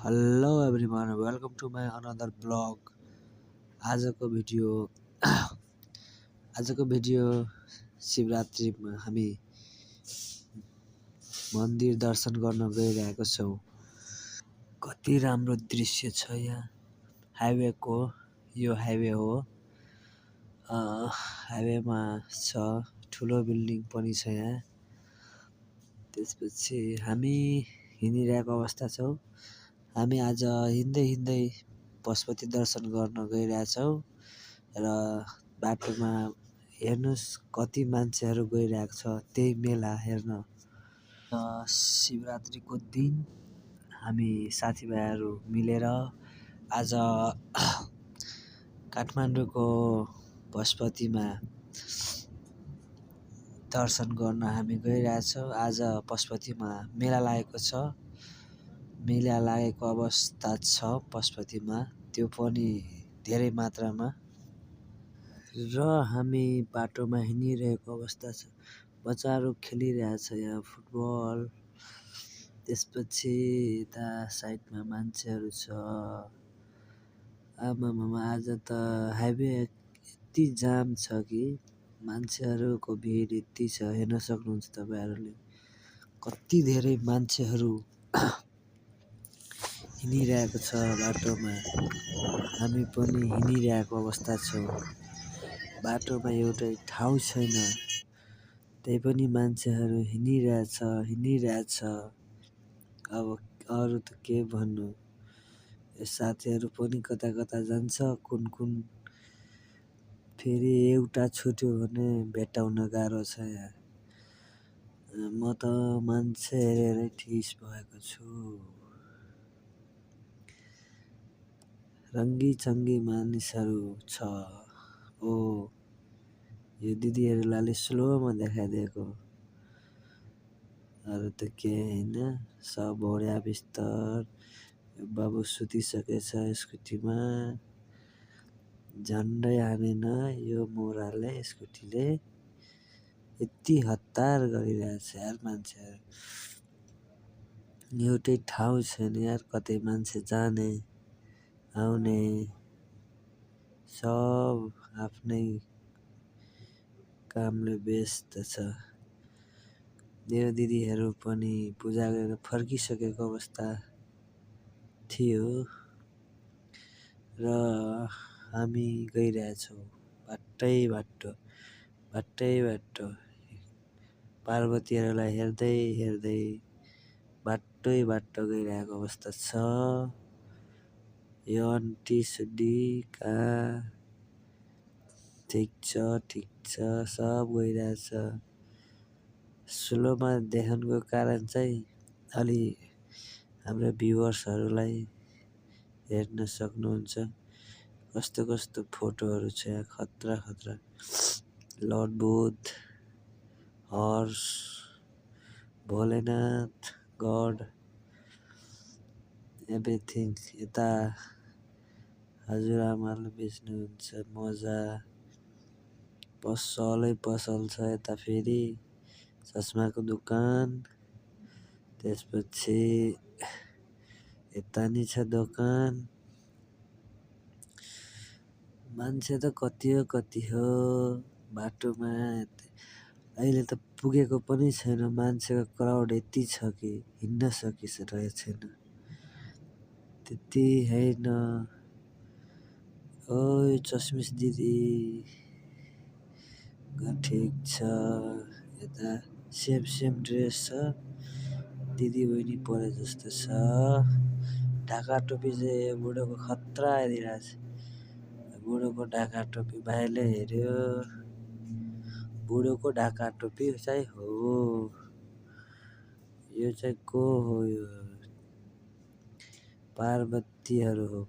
Hello everyone, welcome to my another blog. आजको video शिवरात्रिमा हामी मन्दिर दर्शन गर्न गइरहेको छौँ। कति राम्रो दृश्य छ यहाँ हाइवेको। यो हाइवे हो। हाइवेमा छ ठुलो बिल्डिङ पनि छ यहाँ। त्यसपछि हामी हिँडिरहेको अवस्था छौँ। हामी आज हिँड्दै पशुपति दर्शन गर्न गइरहेछौँ र बाटोमा हेर्नुस् कति मान्छेहरू गइरहेको छ त्यही मेला हेर्न। शिवरात्रिको दिन हामी साथीभाइहरू मिलेर आज काठमाडौँको पशुपतिमा दर्शन गर्न हामी गइरहेछौँ। आज पशुपतिमा मेला लागेको छ। मेला लागेको अवस्था छ पशुपतिमा, त्यो पनि धेरै मात्रामा। र हामी बाटोमा हिँडिरहेको अवस्था छ। बच्चाहरू खेलिरहेछ यहाँ फुटबल। त्यसपछि यता साइडमा मान्छेहरू छ। आमामामा आज त हाइवे यति जाम छ कि मान्छेहरूको भिड यति छ, हेर्न सक्नुहुन्छ तपाईँहरूले। कति धेरै मान्छेहरू हिँडिरहेको छ बाटोमा। हामी पनि हिँडिरहेको अवस्था छौँ। बाटोमा एउटै ठाउँ छैन, त्यही पनि मान्छेहरू हिँडिरहेछ। अब अरू त के भन्नु। साथीहरू पनि कता जान्छ, कुन फेरि एउटा छुट्यो भने भेट्टाउन गाह्रो छ यहाँ। म त मान्छे हेरेरै ठिस भएको छु। रङ्गी मानिसहरू छ। यो दिदीहरूलाई अलि स्लोमा देखाइदिएको, अरू त केही होइन। सब भौड्या बिस्तर। बाबु सुतिसकेछ स्कुटीमा। झन्डै हानेन यो मोराले स्कुटीले। यति हतार गरिरहेछ यार मान्छेहरू। एउटै ठाउँ छैन यार, कतै मान्छे जाने आउने सब आफ्नै कामले व्यस्त छ। यो दिदीहरू पनि पूजा गरेर फर्किसकेको अवस्था थियो र हामी गइरहेछौँ बाटो पार्वतीहरूलाई हेर्दै बाटो गइरहेको अवस्था छ। यो आन्टी सुड्डी कहाँ? ठिक छ सब गइरहेछ। स्लोमा देखाउनुको कारण चाहिँ अलि हाम्रो भ्युवर्सहरूलाई हेर्न सक्नुहुन्छ कस्तो फोटोहरू छ यहाँ। खतरा लर्ड बुद्ध, हर्स, भोलेनाथ, गड, एभ्रिथिङ। यता हजुरआमाले बेच्नुहुन्छ मजा। पसल छ यता फेरि चस्माको दोकान। त्यसपछि यता नि छ दोकान। मान्छे त कति हो बाटोमा। अहिले त पुगेको पनि छैन, मान्छेको क्राउड यति छ कि हिँड्न सकिरहेको छैन। त्यति होइन। ओइ चस्मिस दिदी ठिक छ। यता सेम ड्रेस छ, दिदी बहिनी परे जस्तो छ। ढाका टोपी चाहिँ बुढोको खतरा हेरिरहेछ। बुढोको ढाका टोपी भाइले हेऱ्यो। बुढोको ढाका टोपी चाहिँ हो यो चाहिँ को हो? यो पार्वतीहरू हो।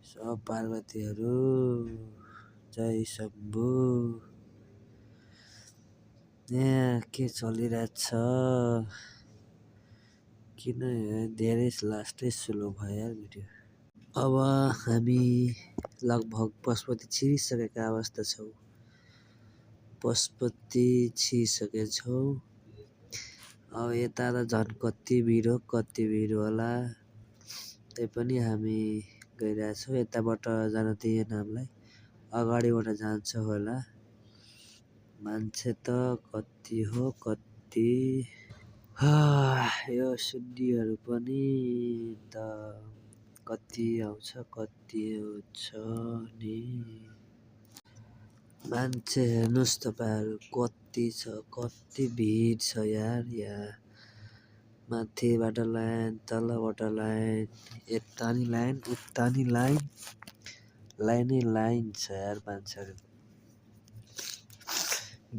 सब पार्वतीहरू जय शम्भु। यहाँ के चलिरहेछ? किन धेरै लास्टै स्लो भयो यार भिडियो। अब हामी लगभग पशुपति छिरिसकेका अवस्था छौँ। अब यता त झन् कति भिड होला। त्यही पनि हामी गइरहेछौँ। यताबाट जान दिएन हामीलाई, अगाडिबाट जान्छ होला। मान्छे त कति हो कति। यो सुन्नीहरू पनि त कति आउँछ नि। मान्छे हेर्नुहोस् तपाईँहरू कति छ, कति भिड छ यार। यहाँ माथिबाट लाइन, तलबाट लाइन, यता नि लाइन, उता नि लाइन, लाइनै लाइन छ यार मान्छेहरू।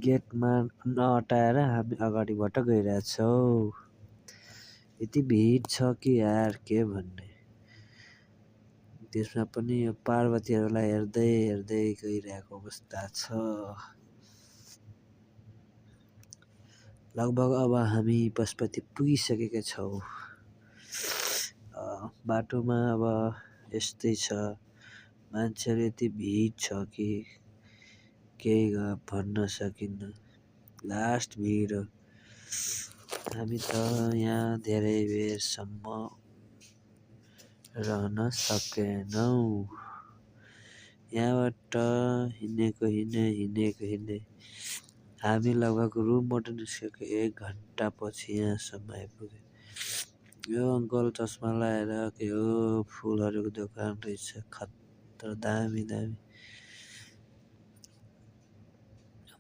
गेटमा नअटाएर हामी अगाडिबाट गइरहेछौँ। यति भिड छ कि यार के भन्ने। त्यसमा पनि यो पार्वतीहरूलाई हेर्दै गइरहेको अवस्था छ। लगभग अब हामी पशुपति पुगिसकेका छौँ। बाटोमा अब यस्तै छ, मान्छेहरू यति भिड छ कि केही भन्न सकिन्न। लास्ट भिड हो। हामी त यहाँ धेरै बेरसम्म रहन सकेनौँ। यहाँबाट हिँडेको हामी लगभग रुमबाट निस्केको 1 घन्टा पछि यहाँसम्म आइपुग्यो। यो अङ्कल चस्मा लगाएर के हो फुलहरूको दोकान रहेछ, खतरा दामी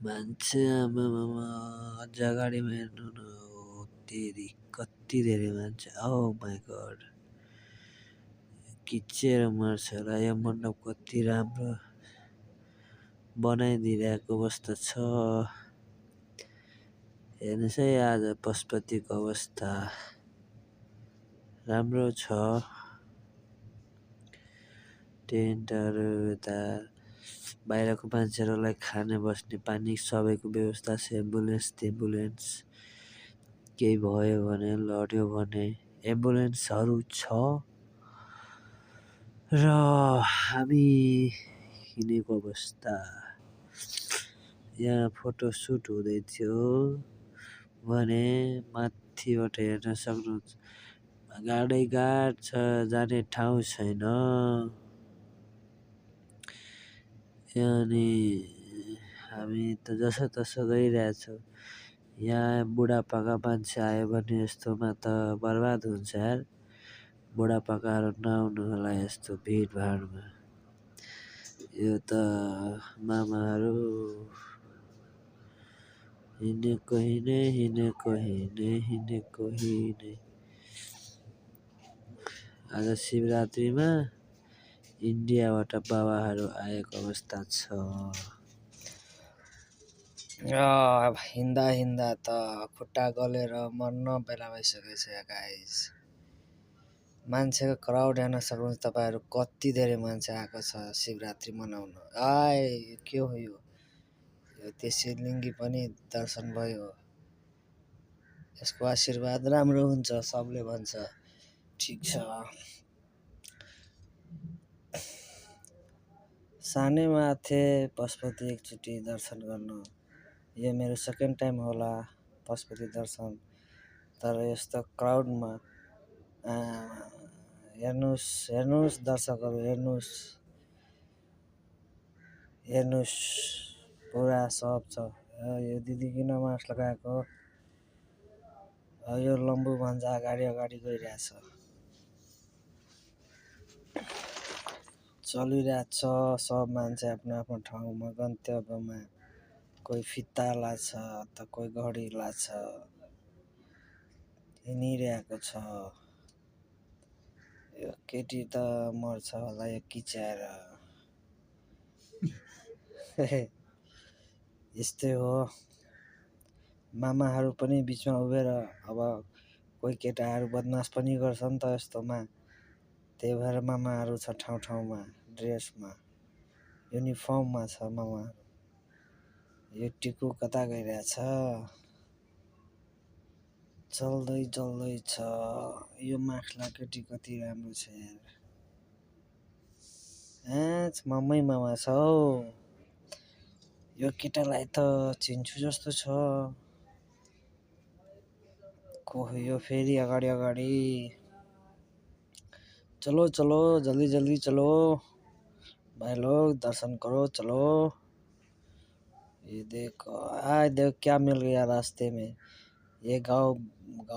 मान्छे। आमामामा अझ अगाडिमा हेर्नु न, तेरी कति धेरै मान्छे। ओह माई गॉड, खिचेर मार्छ होला। यो मण्डप कति राम्रो बनाइदिइरहेको अवस्था छ। हेर्नुहोस् है आज पशुपतिको अवस्था राम्रो छ। टेन्टहरू यता बाहिरको मान्छेहरूलाई खाने बस्ने पानी सबैको व्यवस्था छ। एम्बुलेन्स केही भयो भने, लड्यो भने एम्बुलेन्सहरू छ। र हामी हिँडेको अवस्था, यहाँ फोटोसुट हुँदै थियो भने माथिबाट हेर्न सक्नुहुन्छ। गाडै गाड छ, जाने ठाउँ छैन। अनि हामी त जसोतसो गइरहेछौँ। यहाँ बुढापाका मान्छे आयो भने यस्तोमा त बर्बाद हुन्छ यार। बुढापाकाहरू नआउनु होला यस्तो भिडभाडमा। यो त मामाहरू हिँडेको आज शिवरात्रिमा इन्डियाबाट बाबाहरू आएको अवस्था छ। हिँड्दा त खुट्टा गलेर मर्न बेला भइसकेको छ गाइस। मान्छेको क्राउड हेर्न सक्नुहुन्छ तपाईँहरू, कति धेरै मान्छे आएको छ शिवरात्रि मनाउन। के हो यो शिवलिङ्गी पनि दर्शन भयो। यसको आशीर्वाद राम्रो हुन्छ सबले भन्छ। ठिक छ। सानैमा थिएँ पशुपति एकचोटि दर्शन गर्न। यो मेरो सेकेन्ड टाइम होला पशुपति दर्शन। तर यस्तो क्राउडमा हेर्नुहोस् दर्शकहरू, हेर्नुहोस् पुरा सब छ। यो दिदी किन मास्क लगाएको? यो लम्बु भन्छ अगाडि गइरहेछ। चलिरहेछ सब मान्छे आफ्नो ठाउँमा गन्तव्यमा। कोही फित्ता लाछ त कोही घडी लाछ, हिँडिरहेको छ। यो केटी त मर्छ होला यो किच्याएर। यस्तै हो, मामाहरू पनि बिचमा उभिएर अब कोही केटाहरू बदमास पनि गर्छन् त यस्तोमा। त्यही भएर मामाहरू छ ठाउँमा ड्रेसमा, युनिफर्ममा छ मामाहरू। यो टिकु कता गइरहेछ? चल्दै छ। यो मास्क लगाएको केटी कति राम्रो छ यार। मामा छ हौ। यो केटालाई त चिन्छु जस्तो छ। कोही फेरि अगाडि अगाडि चलो चलो जल्दी जल्दी चलो भाई लोग दर्शन करो चलो। ये देखो क्या मिल गया रास्ते में, ये गाँव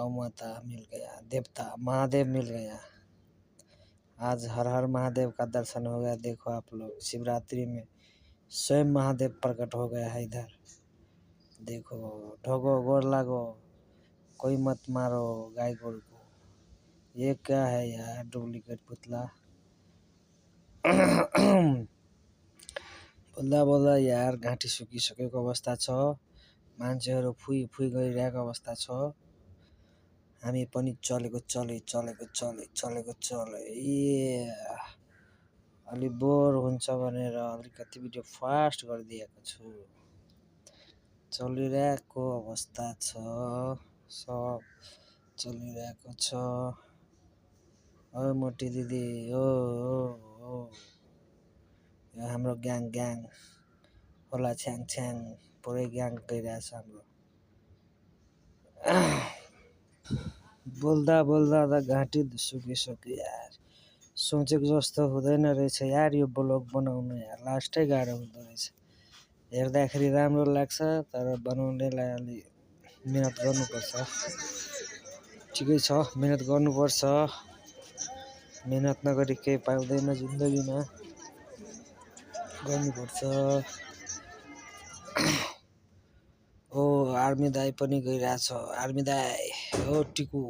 माता मिल गया, देवता महादेव मिल गया। आज हर हर महादेव का दर्शन हो गया। देखो आप लोग शिवरात्रि में स्वयं महादेव प्रकट हो गया है इधर। देखो ढोगो गोर लागो, कोई मत मारो गाय गोर को। ये क्या है यार, डुप्लीकेट पुतला। बोल्दा बोल्दा यार घाँटी सुकिसकेको अवस्था छ, मान्छेहरू फुइ फुइ गरिरहेको अवस्था छ। हामी पनि चलेको चले ए अलि बोर हुन्छ भनेर अलिकति भिडियो फास्ट गरिदिएको छु। चलिरहेको अवस्था छ, सब चलिरहेको छ। ओ मोटी दिदी ओ हाम्रो ग्याङ होला छ्याङ पुरै ग्याङ गइरहेछ हाम्रो। बोल्दा बोल्दा त घाँटी सुकिसक्यो यार। सोचेको जस्तो हुँदैन रहेछ यार यो ब्लग बनाउनु यार, लास्टै गाह्रो हुँदो रहेछ। हेर्दाखेरि राम्रो लाग्छ तर बनाउनेलाई अलि मिहिनेत गर्नुपर्छ। ठिकै छ, मिहिनेत गर्नुपर्छ। मिहिनेत नगरी केही पाउँदैन जिन्दगीमा, गर्नुपर्छ। ओ आर्मी दाई पनि गइरहेछ, आर्मी दाई हो टिकु।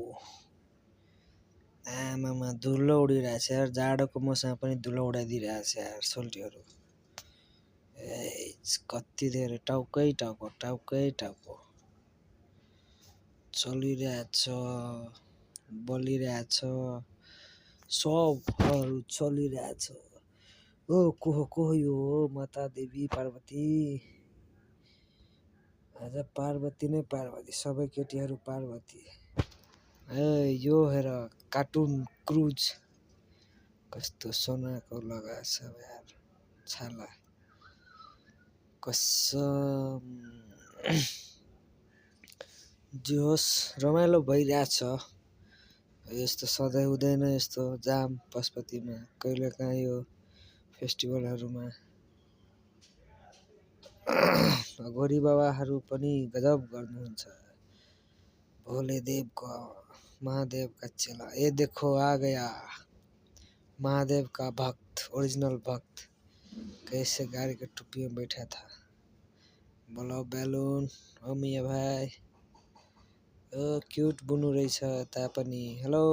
आमामा धुलो उडिरहेछ यार, जाडोको मौसममा पनि धुलो उडाइदिइरहेछ यार सोल्टीहरू। कति धेरै टाउकै टाउको चलिरहेछ, बलिरहेछ, सबहरू चलिरहेछ। ओ को यो माता देवी पार्वती। आज पार्वती नै पार्वती, सबै केटीहरू पार्वती। यो हेर कार्टुन क्रुज कस्तो सोनाको लगाएछ यार छाला कसम। जे होस् रमाइलो भइरहेछ। यस्तो सधैँ हुँदैन यस्तो जाम पशुपतिमा, कहिलेकाहीँ यो फेस्टिभलहरूमा। गोरी बाबाहरू पनि गजब गर्नुहुन्छ। भोले देव को महादेव का चेला, ये देखो आ गया महादेव का भक्त, ओरिजिनल भक्त। कैसे गाड़ी के टुप्पी में बैठा था। बोलो बैलून ओ मिया भाई। ओ क्यूट बुनु रहेछ यता पनि। Hello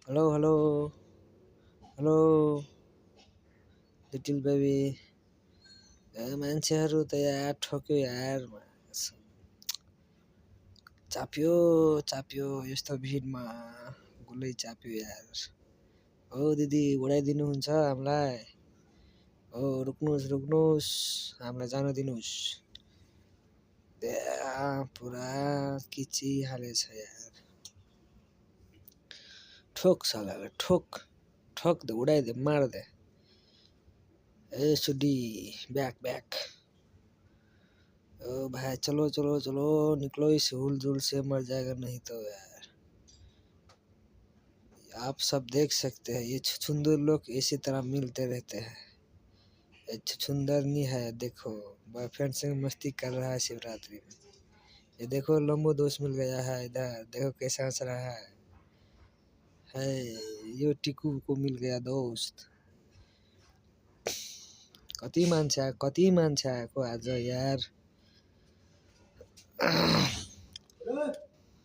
hello hello hello little baby. मान्छेहरू त यार ठोक्यो यार, चाप्यो यस्तो भिडमा गुलै चाप्यो यार। हो दिदी उडाइदिनुहुन्छ हामीलाई, हो रुक्नुहोस् हामीलाई जान दिनुहोस्। पुरा किची हालेछ यार। ठोक सालाले ठोक दे, उडाइदे, मार दे। ए सुडी बैक। ओ भाई चलो निकलो इस हुलझुल से, मर जाएगा नहीं तो यार। आप सब देख सकते हैं ये छुछुंदर लोग इसी तरह मिलते रहते हैं। ये छुछुंदर नहीं है, देखो बॉयफ्रेंड से मस्ती कर रहा है शिवरात्रि में। ये देखो लंबो दोस्त मिल गया है इधर, देखो कैसा हंस रहा है। यो टिकू को मिल गया दोस्त। कति मान्छे आएको आज यार।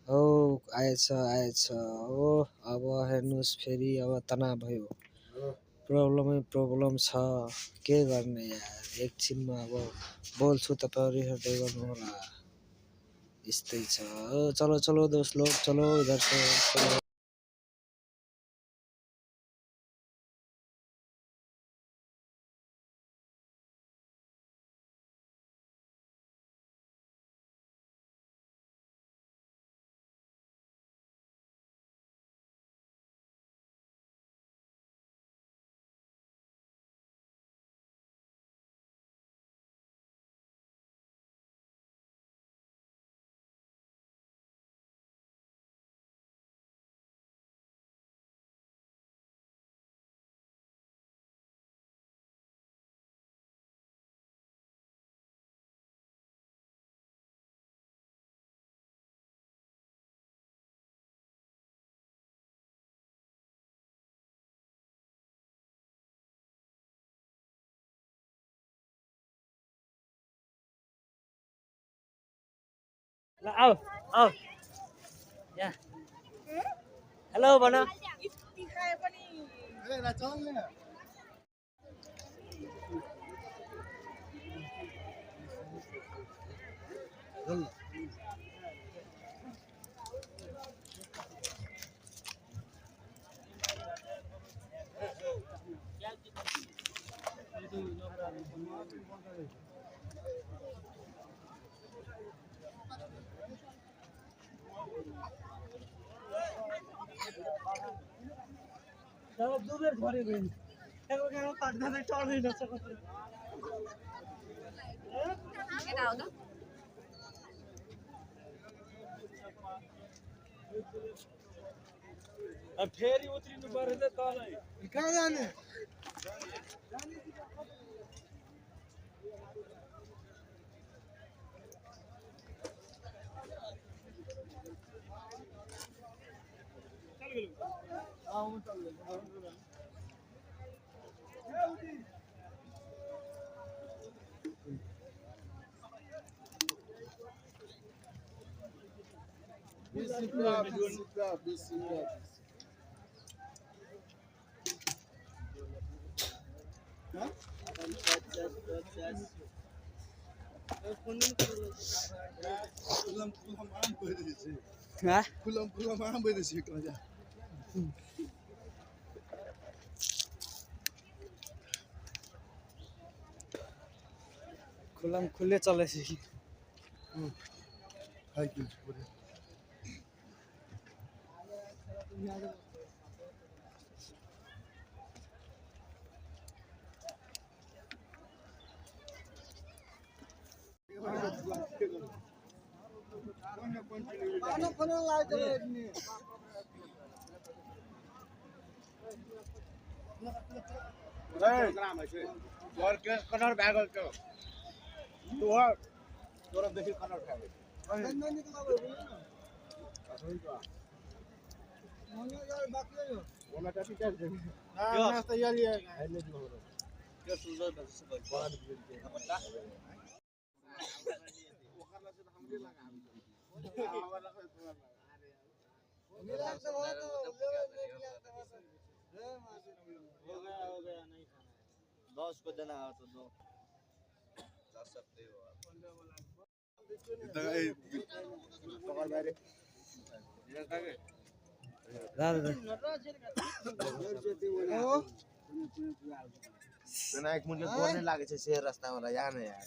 ओ आएछ हो। अब हेर्नुहोस् फेरि अब तनाव भयो। प्रब्लम छ, के गर्ने यार। एकछिनमा अब बोल्छु तपाईहरु हेर्दै गर्नुहोला। यस्तै छ। चलो दोस्त लोग चलो इधर से चलो। ल आऊ आऊ यहाँ हेलो भन दुबेर घरे गयो एगो गाउँ पाट्दा चाहिँ चढ्दैन फेरि उत्रिनु पर्यो त तलै कहाँ जाने खुल्ला खुल्ले चलेपछि कलर बैग तोरा देखी कलर खाए दस को जना तो दो जा सकते हो विनायक मुझे बोलने लगे थे शेर रास्ता वाला जाने यार